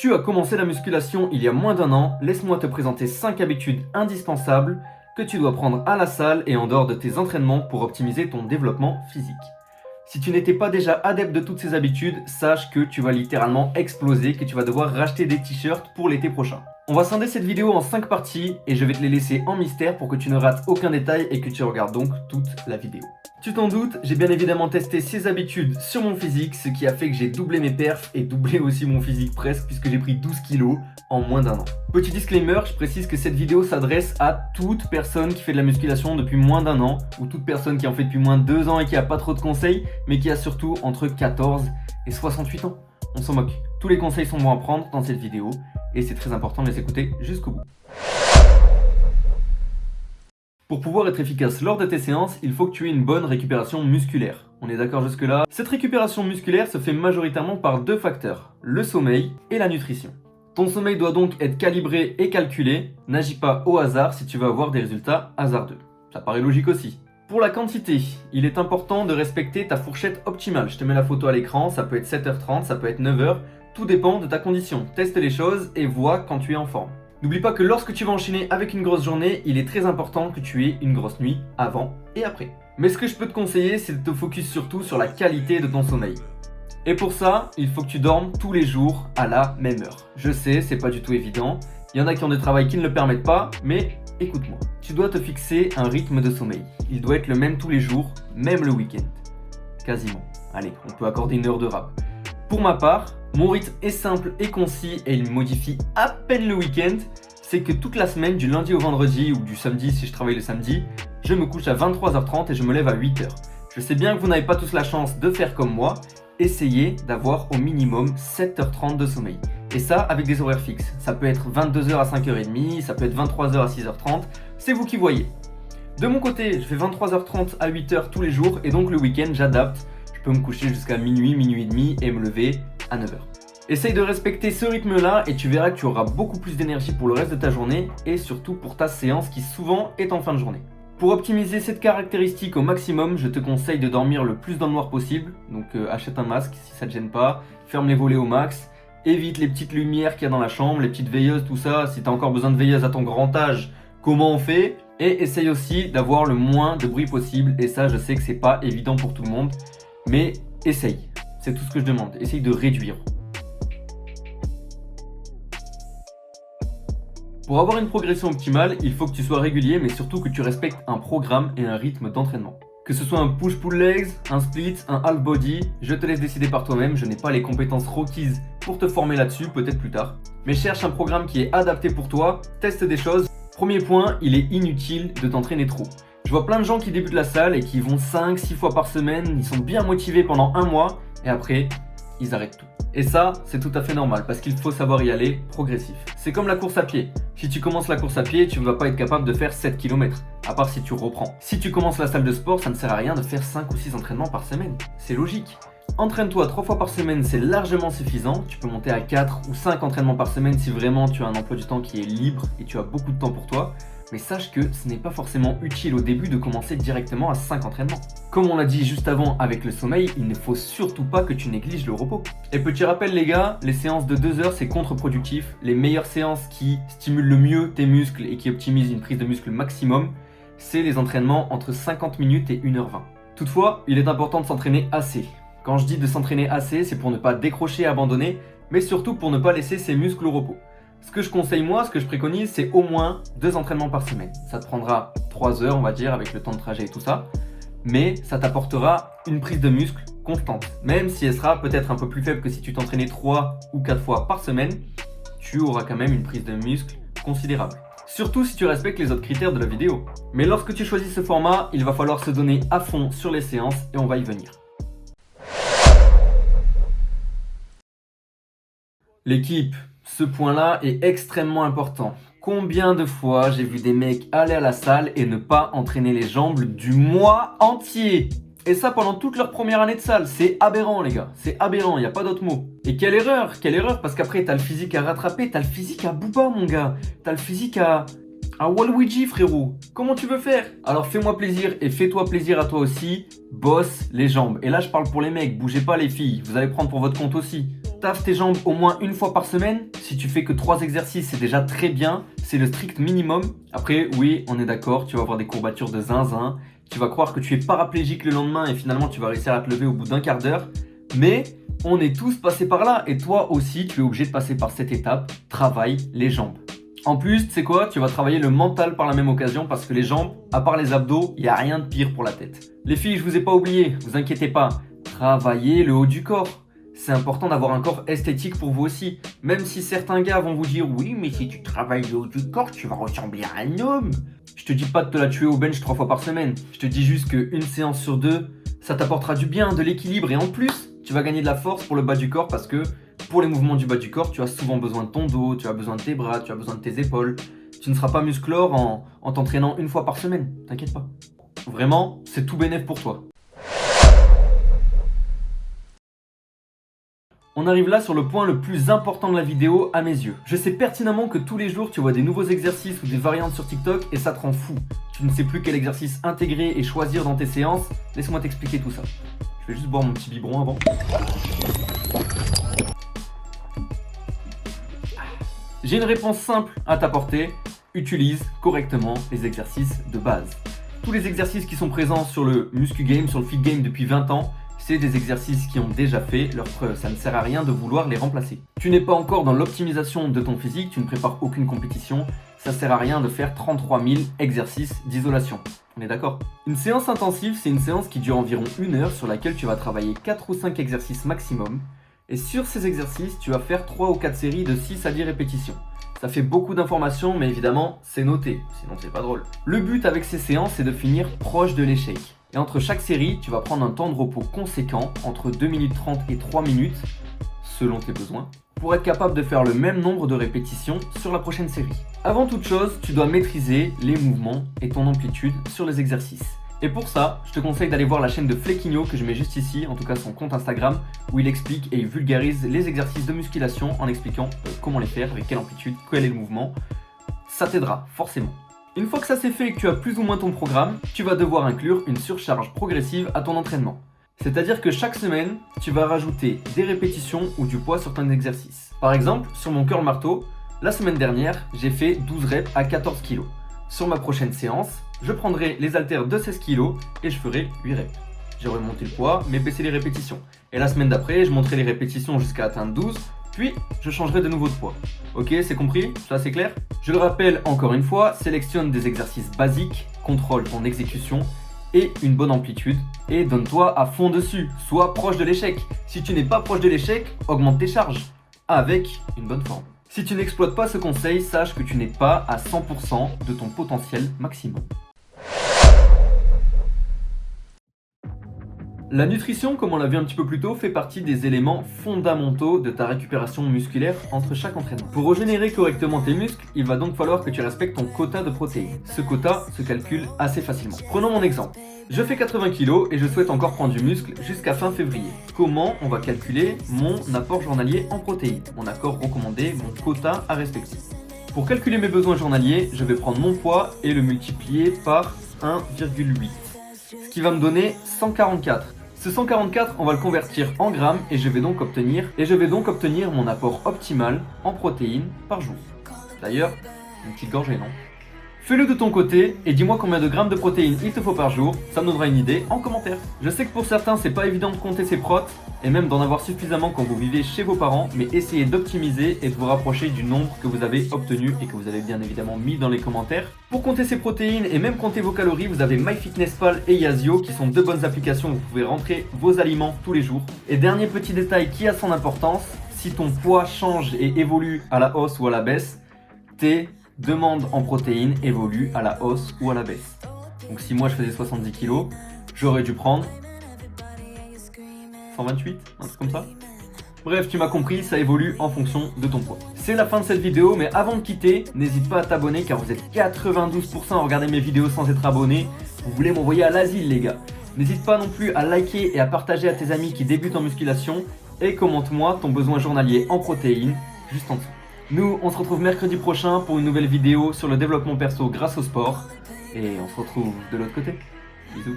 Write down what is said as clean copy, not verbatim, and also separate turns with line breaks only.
Tu as commencé la musculation il y a moins d'un an, laisse-moi te présenter 5 habitudes indispensables que tu dois prendre à la salle et en dehors de tes entraînements pour optimiser ton développement physique. Si tu n'étais pas déjà adepte de toutes ces habitudes, sache que tu vas littéralement exploser, que tu vas devoir racheter des t-shirts pour l'été prochain. On va scinder cette vidéo en 5 parties et je vais te les laisser en mystère pour que tu ne rates aucun détail et que tu regardes donc toute la vidéo. Tu t'en doutes, j'ai bien évidemment testé ces habitudes sur mon physique, ce qui a fait que j'ai doublé mes perfs et doublé aussi mon physique presque puisque j'ai pris 12 kilos en moins d'un an. Petit disclaimer, je précise que cette vidéo s'adresse à toute personne qui fait de la musculation depuis moins d'un an ou toute personne qui en fait depuis moins de 2 ans et qui a pas trop de conseils mais qui a surtout entre 14 et 68 ans. On s'en moque. Tous les conseils sont bons à prendre dans cette vidéo et c'est très important de les écouter jusqu'au bout. Pour pouvoir être efficace lors de tes séances, il faut que tu aies une bonne récupération musculaire. On est d'accord jusque là? Cette récupération musculaire se fait majoritairement par 2 facteurs, le sommeil et la nutrition. Ton sommeil doit donc être calibré et calculé, n'agis pas au hasard si tu veux avoir des résultats hasardeux. Ça paraît logique aussi. Pour la quantité, il est important de respecter ta fourchette optimale. Je te mets la photo à l'écran, ça peut être 7h30, ça peut être 9h, tout dépend de ta condition. Teste les choses et vois quand tu es en forme. N'oublie pas que lorsque tu vas enchaîner avec une grosse journée, il est très important que tu aies une grosse nuit avant et après. Mais ce que je peux te conseiller, c'est de te focus surtout sur la qualité de ton sommeil. Et pour ça, il faut que tu dormes tous les jours à la même heure. Je sais, c'est pas du tout évident. Il y en a qui ont des travails qui ne le permettent pas, mais écoute-moi. Tu dois te fixer un rythme de sommeil. Il doit être le même tous les jours, même le week-end. Quasiment. Allez, on peut accorder une heure de rap. Pour ma part, mon rythme est simple et concis et il modifie à peine le week-end. C'est que toute la semaine, du lundi au vendredi ou du samedi si je travaille le samedi, je me couche à 23h30 et je me lève à 8h. Je sais bien que vous n'avez pas tous la chance de faire comme moi. Essayez d'avoir au minimum 7h30 de sommeil. Et ça avec des horaires fixes. Ça peut être 22h à 5h30, ça peut être 23h à 6h30, c'est vous qui voyez. De mon côté, je fais 23h30 à 8h tous les jours et donc le week-end j'adapte. Je peux me coucher jusqu'à minuit, minuit et demi et me lever à 9h. Essaye de respecter ce rythme-là et tu verras que tu auras beaucoup plus d'énergie pour le reste de ta journée et surtout pour ta séance qui souvent est en fin de journée. Pour optimiser cette caractéristique au maximum, je te conseille de dormir le plus dans le noir possible. Donc achète un masque si ça ne te gêne pas, ferme les volets au max, évite les petites lumières qu'il y a dans la chambre, les petites veilleuses, tout ça. Si tu as encore besoin de veilleuses à ton grand âge, comment on fait? Et essaye aussi d'avoir le moins de bruit possible. Et ça, je sais que c'est pas évident pour tout le monde, mais essaye. C'est tout ce que je demande. Essaye de réduire. Pour avoir une progression optimale, il faut que tu sois régulier, mais surtout que tu respectes un programme et un rythme d'entraînement. Que ce soit un push-pull legs, un split, un half body, je te laisse décider par toi-même, je n'ai pas les compétences requises pour te former là-dessus, peut-être plus tard. Mais cherche un programme qui est adapté pour toi, teste des choses. Premier point, il est inutile de t'entraîner trop. Je vois plein de gens qui débutent la salle et qui vont 5-6 fois par semaine, ils sont bien motivés pendant un mois, et après, ils arrêtent tout. Et ça, c'est tout à fait normal parce qu'il faut savoir y aller progressif. C'est comme la course à pied. Si tu commences la course à pied, tu ne vas pas être capable de faire 7 km, à part si tu reprends. Si tu commences la salle de sport, ça ne sert à rien de faire 5 ou 6 entraînements par semaine. C'est logique. Entraîne-toi 3 fois par semaine, c'est largement suffisant. Tu peux monter à 4 ou 5 entraînements par semaine si vraiment tu as un emploi du temps qui est libre et tu as beaucoup de temps pour toi. Mais sache que ce n'est pas forcément utile au début de commencer directement à 5 entraînements. Comme on l'a dit juste avant avec le sommeil, il ne faut surtout pas que tu négliges le repos. Et petit rappel les gars, les séances de 2 heures c'est contre-productif. Les meilleures séances qui stimulent le mieux tes muscles et qui optimisent une prise de muscle maximum, c'est les entraînements entre 50 minutes et 1h20. Toutefois, il est important de s'entraîner assez. Quand je dis de s'entraîner assez, c'est pour ne pas décrocher et abandonner, mais surtout pour ne pas laisser ses muscles au repos. Ce que je conseille moi, ce que je préconise, c'est au moins 2 entraînements par semaine. Ça te prendra 3 heures, on va dire, avec le temps de trajet et tout ça. Mais ça t'apportera une prise de muscle constante. Même si elle sera peut-être un peu plus faible que si tu t'entraînais 3 ou 4 fois par semaine, tu auras quand même une prise de muscle considérable. Surtout si tu respectes les autres critères de la vidéo. Mais lorsque tu choisis ce format, il va falloir se donner à fond sur les séances et on va y venir. L'équipe, ce point-là est extrêmement important. Combien de fois j'ai vu des mecs aller à la salle et ne pas entraîner les jambes du mois entier? Et ça pendant toute leur première année de salle. C'est aberrant les gars, c'est aberrant, il n'y a pas d'autre mot. Et quelle erreur parce qu'après t'as le physique à rattraper, t'as le physique à Booba mon gars. T'as le physique à Waluigi frérot. Comment tu veux faire? Alors fais-moi plaisir et fais-toi plaisir à toi aussi. Bosse les jambes. Et là je parle pour les mecs, bougez pas les filles, vous allez prendre pour votre compte aussi. Taffe tes jambes au moins une fois par semaine. Si tu fais que 3 exercices, c'est déjà très bien. C'est le strict minimum. Après, oui, on est d'accord, tu vas avoir des courbatures de zinzin. Tu vas croire que tu es paraplégique le lendemain et finalement tu vas réussir à te lever au bout d'un quart d'heure. Mais on est tous passés par là et toi aussi, tu es obligé de passer par cette étape. Travaille les jambes. En plus, tu sais quoi, tu vas travailler le mental par la même occasion parce que les jambes, à part les abdos, il n'y a rien de pire pour la tête. Les filles, je vous ai pas oublié, vous inquiétez pas, travaillez le haut du corps. C'est important d'avoir un corps esthétique pour vous aussi. Même si certains gars vont vous dire « Oui, mais si tu travailles le haut du corps, tu vas ressembler à un homme ». Je te dis pas de te la tuer au bench 3 fois par semaine. Je te dis juste qu'une séance sur 2, ça t'apportera du bien, de l'équilibre et en plus, tu vas gagner de la force pour le bas du corps parce que pour les mouvements du bas du corps, tu as souvent besoin de ton dos, tu as besoin de tes bras, tu as besoin de tes épaules. Tu ne seras pas musclore en t'entraînant une fois par semaine, t'inquiète pas. Vraiment, c'est tout bénef pour toi. On arrive là sur le point le plus important de la vidéo à mes yeux. Je sais pertinemment que tous les jours tu vois des nouveaux exercices ou des variantes sur TikTok et ça te rend fou. Tu ne sais plus quel exercice intégrer et choisir dans tes séances. Laisse-moi t'expliquer tout ça. Je vais juste boire mon petit biberon avant. J'ai une réponse simple à t'apporter. Utilise correctement les exercices de base. Tous les exercices qui sont présents sur le Muscu Game, sur le Fit Game depuis 20 ans, c'est des exercices qui ont déjà fait leur preuve. Ça ne sert à rien de vouloir les remplacer. Tu n'es pas encore dans l'optimisation de ton physique, tu ne prépares aucune compétition. Ça sert à rien de faire 33 000 exercices d'isolation. On est d'accord? Une séance intensive, c'est une séance qui dure environ 1 heure sur laquelle tu vas travailler 4 ou 5 exercices maximum. Et sur ces exercices, tu vas faire 3 ou 4 séries de 6 à 10 répétitions. Ça fait beaucoup d'informations, mais évidemment, c'est noté, sinon c'est pas drôle. Le but avec ces séances, c'est de finir proche de l'échec. Et entre chaque série, tu vas prendre un temps de repos conséquent, entre 2 minutes 30 et 3 minutes, selon tes besoins, pour être capable de faire le même nombre de répétitions sur la prochaine série. Avant toute chose, tu dois maîtriser les mouvements et ton amplitude sur les exercices. Et pour ça, je te conseille d'aller voir la chaîne de Flequinho que je mets juste ici, en tout cas son compte Instagram, où il explique et il vulgarise les exercices de musculation en expliquant comment les faire, avec quelle amplitude, quel est le mouvement. Ça t'aidera, forcément. Une fois que ça c'est fait et que tu as plus ou moins ton programme, tu vas devoir inclure une surcharge progressive à ton entraînement. C'est-à-dire que chaque semaine, tu vas rajouter des répétitions ou du poids sur ton exercice. Par exemple, sur mon curl marteau, la semaine dernière, j'ai fait 12 reps à 14 kg. Sur ma prochaine séance, je prendrai les haltères de 16 kg et je ferai 8 reps. J'aurai monté le poids, mais baissé les répétitions. Et la semaine d'après, je monterai les répétitions jusqu'à atteindre 12, puis je changerai de nouveau de poids. Ok, c'est compris? Ça c'est clair? Je le rappelle encore une fois, sélectionne des exercices basiques, contrôle ton exécution et une bonne amplitude et donne-toi à fond dessus. Sois proche de l'échec. Si tu n'es pas proche de l'échec, augmente tes charges avec une bonne forme. Si tu n'exploites pas ce conseil, sache que tu n'es pas à 100% de ton potentiel maximum. La nutrition, comme on l'a vu un petit peu plus tôt, fait partie des éléments fondamentaux de ta récupération musculaire entre chaque entraînement. Pour régénérer correctement tes muscles, il va donc falloir que tu respectes ton quota de protéines. Ce quota se calcule assez facilement. Prenons mon exemple. Je fais 80 kg et je souhaite encore prendre du muscle jusqu'à fin février. Comment on va calculer mon apport journalier en protéines? Mon accord recommandé, mon quota à respecter. Pour calculer mes besoins journaliers, je vais prendre mon poids et le multiplier par 1,8. Ce qui va me donner 144. Ce 144, on va le convertir en grammes et je vais donc obtenir mon apport optimal en protéines par jour. D'ailleurs, une petite gorgée, non? Fais-le de ton côté et dis-moi combien de grammes de protéines il te faut par jour, ça me donnera une idée en commentaire. Je sais que pour certains c'est pas évident de compter ses protes et même d'en avoir suffisamment quand vous vivez chez vos parents, mais essayez d'optimiser et de vous rapprocher du nombre que vous avez obtenu et que vous avez bien évidemment mis dans les commentaires. Pour compter ses protéines et même compter vos calories, vous avez MyFitnessPal et Yazio qui sont deux bonnes applications où vous pouvez rentrer vos aliments tous les jours. Et dernier petit détail qui a son importance, si ton poids change et évolue à la hausse ou à la baisse, tes demandes en protéines évoluent à la hausse ou à la baisse. Donc si moi je faisais 70 kg, j'aurais dû prendre 128, un truc comme ça. Bref, tu m'as compris, ça évolue en fonction de ton poids. C'est la fin de cette vidéo, mais avant de quitter, n'hésite pas à t'abonner car vous êtes 92% à regarder mes vidéos sans être abonné. Vous voulez m'envoyer à l'asile les gars. N'hésite pas non plus à liker et à partager à tes amis qui débutent en musculation et commente-moi ton besoin journalier en protéines juste en dessous. Nous, on se retrouve mercredi prochain pour une nouvelle vidéo sur le développement perso grâce au sport. Et on se retrouve de l'autre côté. Bisous.